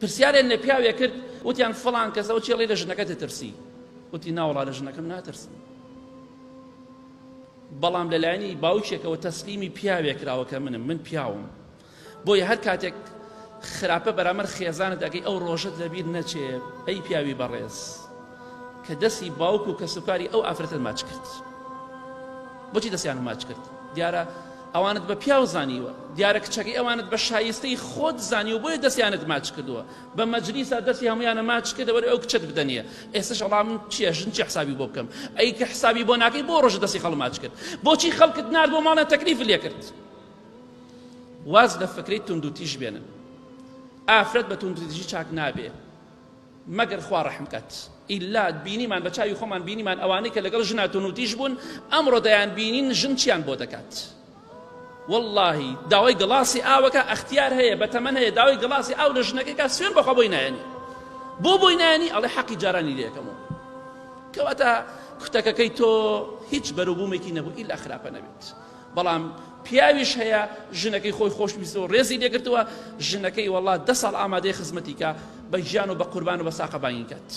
پرسیارێن لە پیاوێ کرد وتیان فڵان کەسەوە چێڵی لە ژنەکە دەترسی وتی ناوەڵا لە ژنەکەم ناترسم بەڵام لەلایەنی باوکێکەوە تەسلیمی پیاوێک کراوە کە من پیاوم بۆیە هەر کاتێک خراپە بەرامبەر خێزانت ئەگەی ئەو ڕۆژەت لەبیر نەچێ ئەی پیاوی بەڕێز کە دەستی باوک و کەسوکاری ئەو ئافرەتت ماچ کرد بۆچی دەستیان ماچ کرد دیارە ئەوانت بە پیاو زانیوە دیارە کچەکەی ئەوانت بە شایستەی خۆت زانیوە بۆیە دەستیانت ماچ کردووە بە مەجلیسا دەستی هەمویانە ماچ کردەوە ئەو کچت بدەنیە ئێستش ئەڵام چییە ژن چی حسابی بۆ بکەم ئەی کە حسابی بۆ ناکەی بۆ ڕۆژە دەستی خەڵ ماچ کرد بۆچی خەڵکت نارد بۆ ماڵە تەکلیف لێ کرد واز لە فکرەی تونند و تیژ بێنن ئافرەت بە تونند و تیژی چاک نابێ مەگەر خوا ڕەحم کات ئیلا بینیمان بە چاوی خۆمان بینیمان ئەوانەی کە لەگەڵ ژنا تونند و تیژ بوون ئەمڕۆ دەیان بینین ژن چیان بۆ دەکات والله داوای گڵاسی ئاوەکە ئەختیار هەیە بەتەمەن هەیە داوای گڵاسی ئاو لە ژنەکەیکە سوێن بەخوا بۆی نایەنی بۆ بۆی نایەنی ئەڵێ حەقی جارانی لێکەمەوە کەواتە کوتەکەکەی تۆ هیچ بەروبوومێکی نەبوو ئیلا خراپە نەبێت بەڵام پیاویش هەیە ژنەکەی خۆی خۆشویستەوە ڕێزی لێگرتووە ژنەکەی والله 10 ساڵ ئامادەی خزمەتی کە بە ژیان و بە قوربان و بە ساقەبانی کات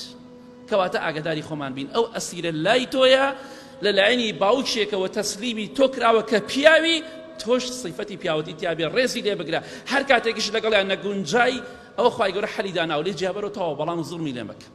کەواتە ئاگاداری خۆمان بین ئەو ئەسیرە لای تۆیە لەلایەنی باوکێکەوە تەسلیمی تۆ کراوە کە پیاوی تۆش صیفەتی پیاوەتی تیابێ ڕێزی لێ بگرە هەر کاتێکیش لەگەڵیان نەگونجای ئەوە خوای گەورە حەلی داناوە لێ جیابەرەوە تەواو بەڵام زوڵمی لێ مەکە